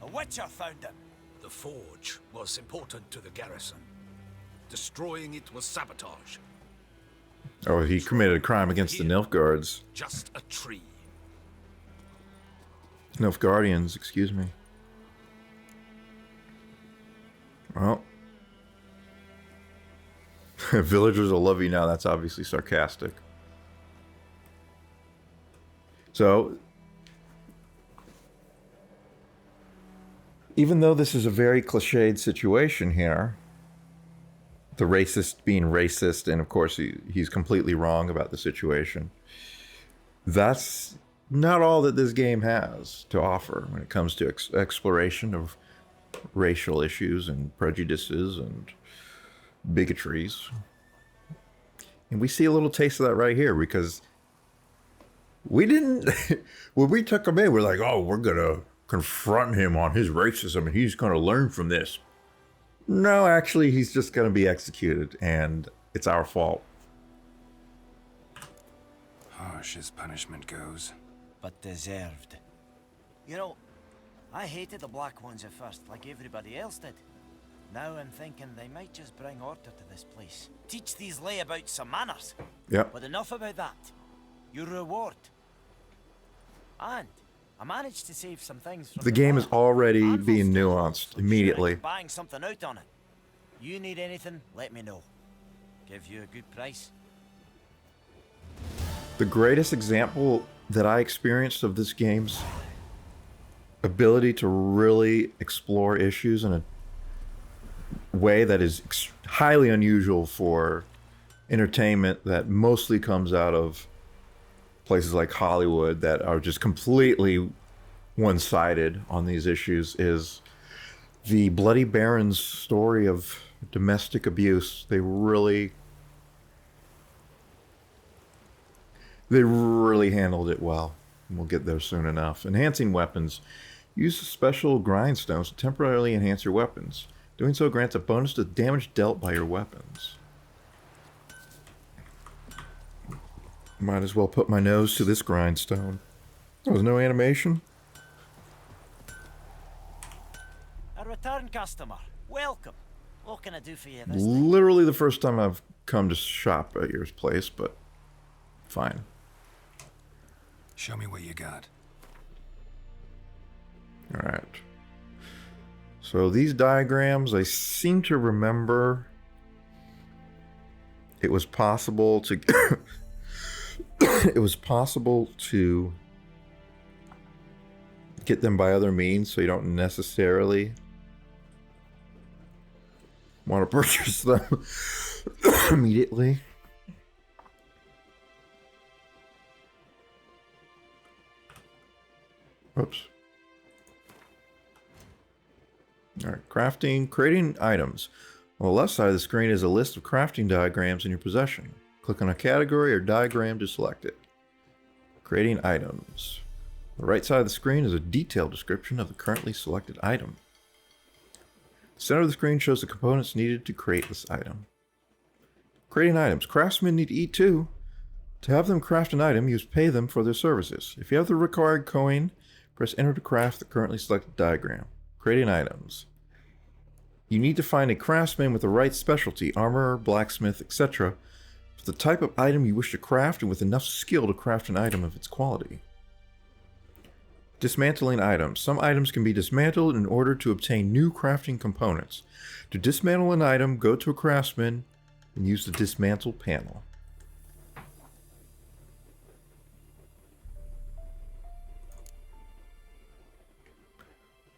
A witcher found him. The forge was important to the garrison. Destroying it was sabotage. Oh, he committed a crime against the Nilfgaards. Just a tree. Nilfgaardians, excuse me. Well. Villagers will love you now. That's obviously sarcastic. So, even though this is a very cliched situation here, the racist being racist, and of course he's completely wrong about the situation, that's not all that this game has to offer when it comes to exploration of racial issues and prejudices and bigotries. And we see a little taste of that right here, because we didn't, when we took him in, we're like, oh, we're going to confront him on his racism and he's going to learn from this. No, actually, he's just going to be executed, and it's our fault. Harsh as punishment goes. But deserved. You know, I hated the black ones at first, like everybody else did. Now I'm thinking they might just bring order to this place. Teach these layabouts some manners. Yep. But enough about that. Your reward. And I managed to save some things from The game is bar. already Handful being still, nuanced so I'm immediately. sure I can bang something out on it. You need anything, let me know. Give you a good price. The greatest example that I experienced of this game's ability to really explore issues in a way that is highly unusual for entertainment that mostly comes out of places like Hollywood that are just completely one-sided on these issues is the Bloody Baron's story of domestic abuse. They really handled it well. We'll get there soon enough. Enhancing weapons. Use special grindstones to temporarily enhance your weapons. Doing so grants a bonus to the damage dealt by your weapons. Might as well put my nose to this grindstone. There was no animation. A return customer. Welcome. What can I do for you this time? Literally the first time I've come to shop at your place, but fine. Show me what you got. Alright. So these diagrams, I seem to remember it was possible to it was possible to get them by other means, so you don't necessarily want to purchase them immediately. Oops. Alright, crafting, creating items. On the left side of the screen is a list of crafting diagrams in your possession. Click on a category or diagram to select it. Creating items. On the right side of the screen is a detailed description of the currently selected item. The center of the screen shows the components needed to create this item. Creating items. Craftsmen need to eat too. To have them craft an item, you must pay them for their services. If you have the required coin, press enter to craft the currently selected diagram. Creating items. You need to find a craftsman with the right specialty, armor, blacksmith, etc., for the type of item you wish to craft and with enough skill to craft an item of its quality. Dismantling items. Some items can be dismantled in order to obtain new crafting components. To dismantle an item, go to a craftsman and use the dismantle panel.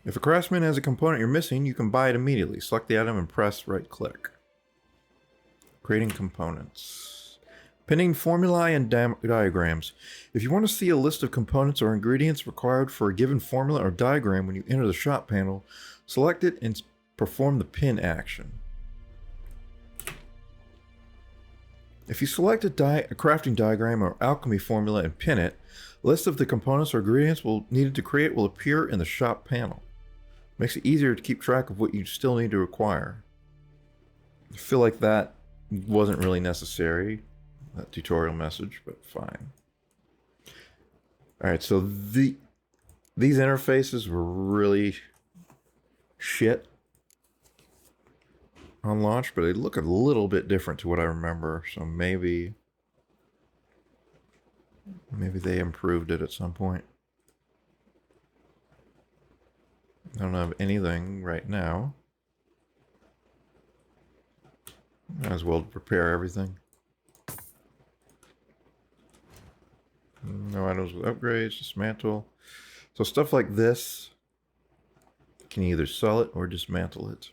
If a craftsman has a component you're missing, you can buy it immediately. Select the item and press right click. Creating components. Pinning formulae and diagrams. If you want to see a list of components or ingredients required for a given formula or diagram when you enter the shop panel, select it and perform the pin action. If you select a crafting diagram or alchemy formula and pin it, a list of the components or ingredients needed to create will appear in the shop panel. Makes it easier to keep track of what you still need to acquire. I feel like that wasn't really necessary, that tutorial message, but fine. Alright, so these interfaces were really shit on launch, but they look a little bit different to what I remember, so maybe they improved it at some point. I don't have anything right now. Might as well prepare everything. No items with upgrades, dismantle. So stuff like this, you can either sell it or dismantle it.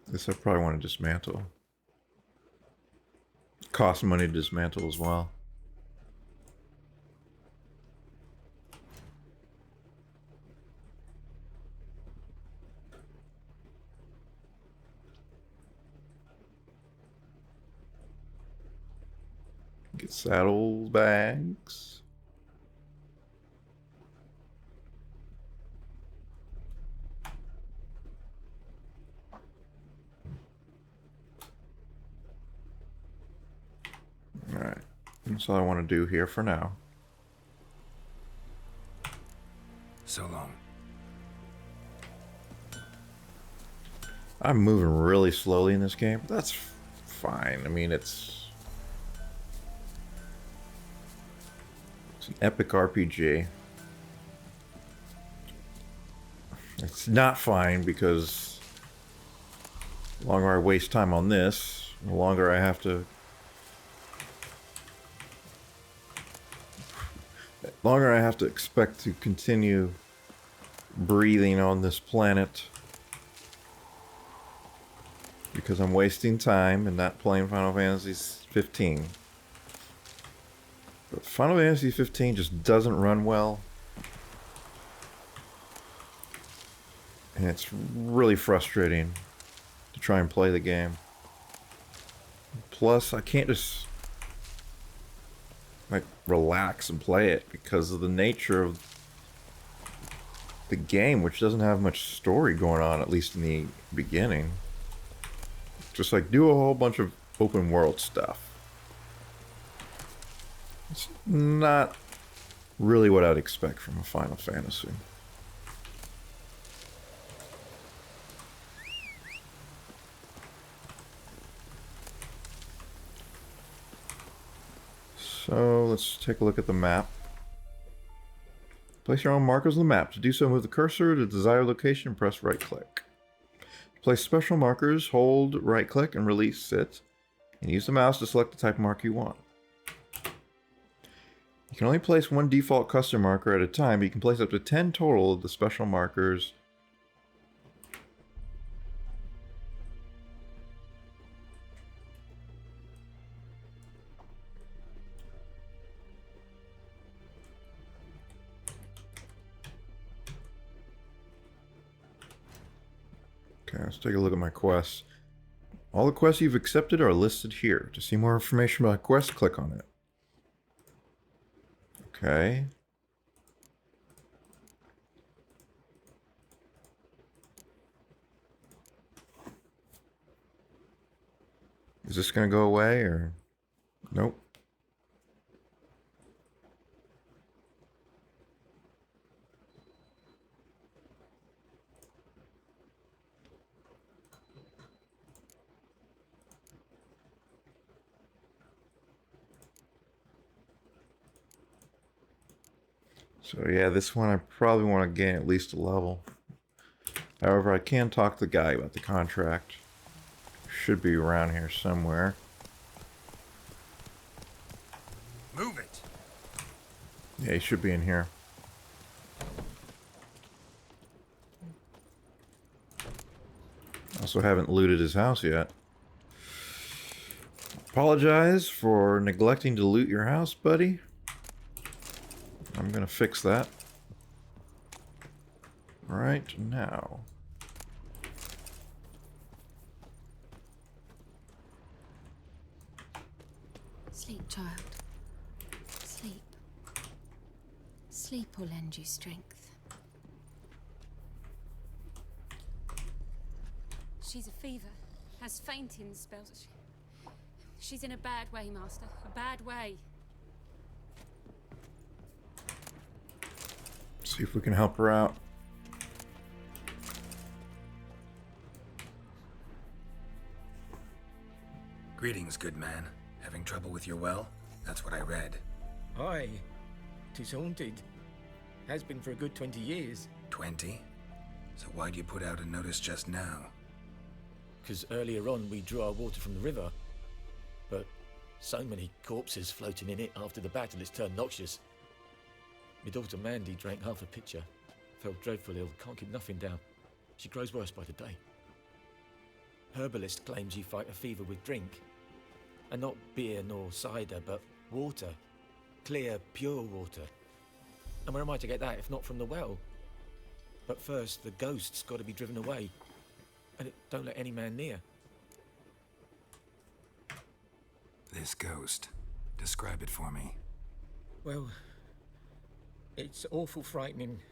This I probably want to dismantle. Costs money to dismantle as well. Get saddle bags. Alright, that's all I want to do here for now. So long. I'm moving really slowly in this game, but that's fine. I mean, it's an epic RPG. It's not fine because the longer I waste time on this, the longer I have to expect to continue breathing on this planet because I'm wasting time and not playing Final Fantasy 15. But Final Fantasy 15 just doesn't run well. And it's really frustrating to try and play the game. Plus, I can't just like relax and play it because of the nature of the game, which doesn't have much story going on, at least in the beginning. Just like do a whole bunch of open world stuff. It's not really what I'd expect from a Final Fantasy. So let's take a look at the map. Place your own markers on the map. To do so, move the cursor to the desired location and press right click. To place special markers, hold right click and release it, and use the mouse to select the type of marker you want. You can only place one default custom marker at a time, but you can place up to 10 total of the special markers. Okay, let's take a look at my quests. All the quests you've accepted are listed here. To see more information about a quest, click on it. Okay. Is this going to go away or? Nope. So yeah, this one I probably want to gain at least a level. However, I can talk to the guy about the contract. should be around here somewhere. Move it. Yeah, he should be in here. Also haven't looted his house yet. Apologize for neglecting to loot your house, buddy. I'm gonna fix that right now. Sleep, child. Sleep. Sleep will lend you strength. She's a fever. Has fainting spells. She's in a bad way, Master. A bad way. See if we can help her out. Greetings, good man. Having trouble with your well? That's what I read. Aye. 'Tis haunted. Has been for a good 20 years. 20? So why'd you put out a notice just now? 'Cause earlier on we drew our water from the river. But so many corpses floating in it after the battle it's turned noxious. My daughter Mandy drank half a pitcher. Felt dreadful ill, can't keep nothing down. She grows worse by the day. Herbalist claims you fight a fever with drink. And not beer nor cider, but water. Clear, pure water. And where am I to get that if not from the well? But first, the ghost's got to be driven away. And it don't let any man near. This ghost. Describe it for me. Well, it's awful frightening.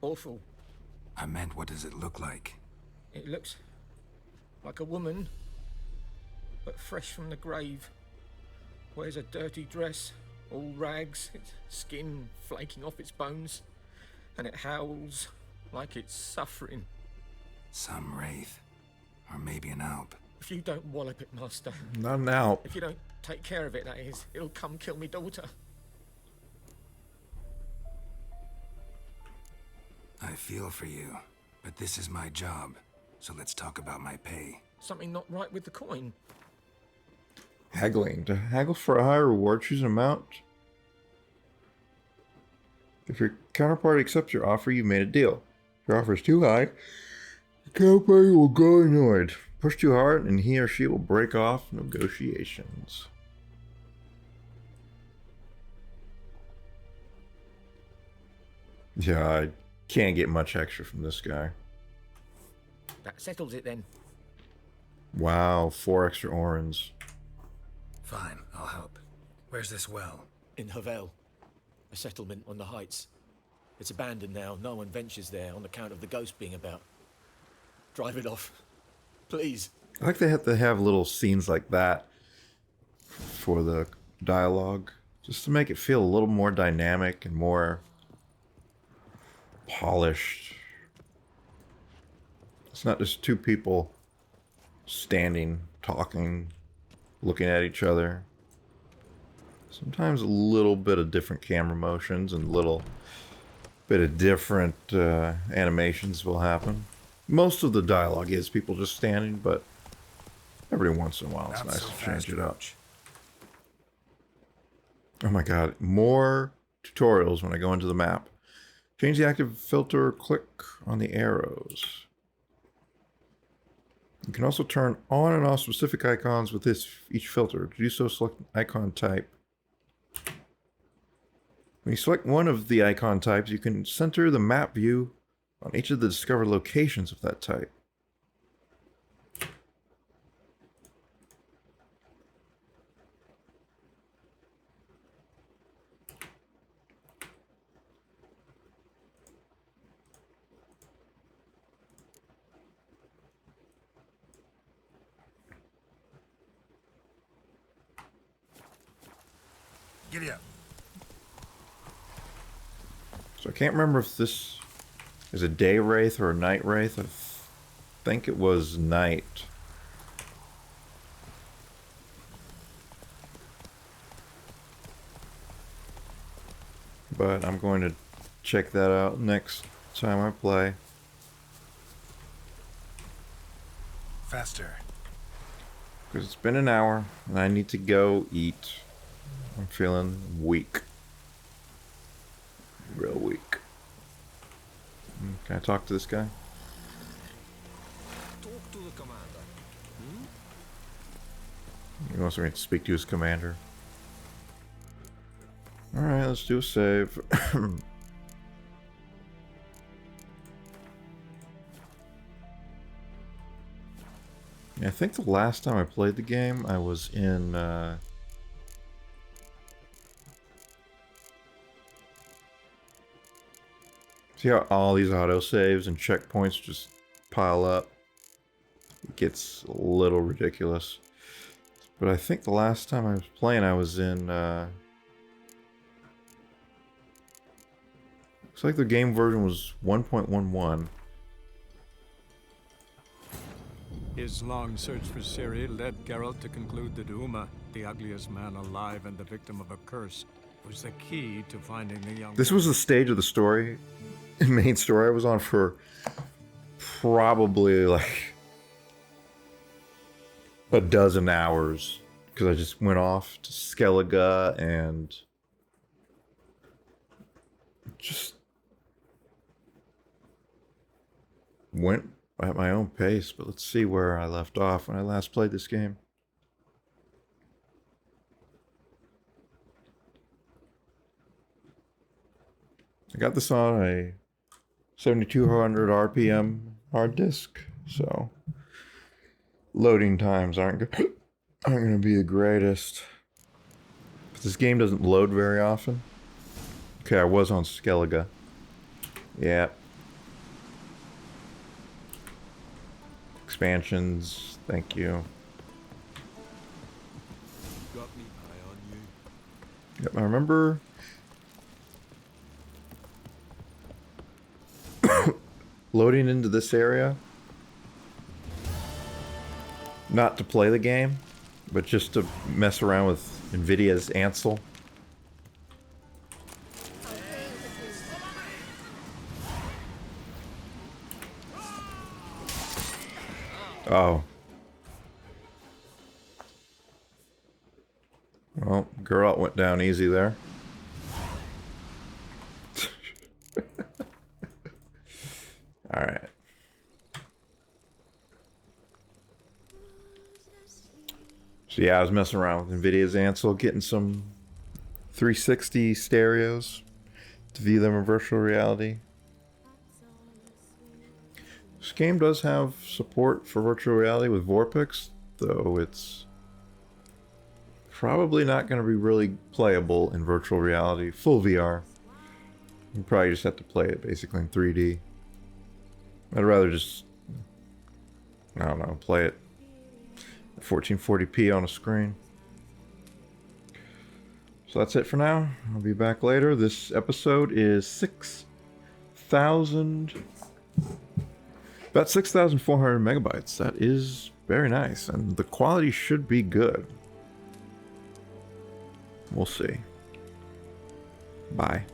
Awful. I meant, what does it look like? It looks like a woman, but fresh from the grave. Wears a dirty dress, all rags, its skin flaking off its bones, and it howls like it's suffering. Some wraith. Or maybe an alp. If you don't wallop it, Master. Not now. If you don't take care of it, that is, it'll come kill me daughter. I feel for you, but this is my job, so let's talk about my pay. Something not right with the coin. Haggling. To haggle for a higher reward, choose an amount. If your counterparty accepts your offer, you've made a deal. If your offer is too high, the counterparty will grow annoyed. Push too hard, and he or she will break off negotiations. Yeah, I can't get much extra from this guy. That settles it then. Wow, 4 extra orans. Fine, I'll help. Where's this well? In Havel, a settlement on the heights. It's abandoned now. No one ventures there on account of the ghost being about. Drive it off. Please. I like they have to have little scenes like that for the dialogue, just to make it feel a little more dynamic and more polished. It's not just two people standing, talking, looking at each other. Sometimes a little bit of different camera motions and a little bit of different animations will happen. Most of the dialogue is people just standing, but every once in a while it's nice to change it up. Oh my god, more tutorials when I go into the map. Change the active filter, click on the arrows. You can also turn on and off specific icons with each filter. To do so, select icon type. When you select one of the icon types, you can center the map view on each of the discovered locations of that type. Giddy up. So I can't remember if this is a day wraith or a night wraith. I think it was night. But I'm going to check that out next time I play. Faster. Because it's been an hour and I need to go eat. I'm feeling weak. Real weak. Can I talk to this guy? Talk to the commander. He wants me to speak to his commander. Alright, let's do a save. Yeah, I think the last time I played the game, I was in, see how all these autosaves and checkpoints just pile up? It gets a little ridiculous. But I think the last time I was playing, I was in, looks like the game version was 1.11. His long search for Ciri led Geralt to conclude that Uma, the ugliest man alive and the victim of a curse, was the key to finding the young This was the stage of the story, main story I was on for probably like a dozen hours. Because I just went off to Skellige and just went at my own pace, but let's see where I left off when I last played this game. I got this on a 7200 RPM hard disk, so loading times aren't going to be the greatest. But this game doesn't load very often. Okay, I was on Skellige. Yeah. Expansions, thank you. Got me eye on you. Yep, I remember loading into this area. Not to play the game, but just to mess around with NVIDIA's Ansel. Oh. Well, Geralt went down easy there. Alright. So yeah, I was messing around with NVIDIA's Ansel, getting some 360 stereos to view them in virtual reality. This game does have support for virtual reality with Vorpix, though it's probably not going to be really playable in virtual reality, full VR. You probably just have to play it basically in 3D. I'd rather just, I don't know, play it at 1440p on a screen. So that's it for now. I'll be back later. This episode is 6,000... about 6,400 megabytes. That is very nice, and the quality should be good. We'll see. Bye.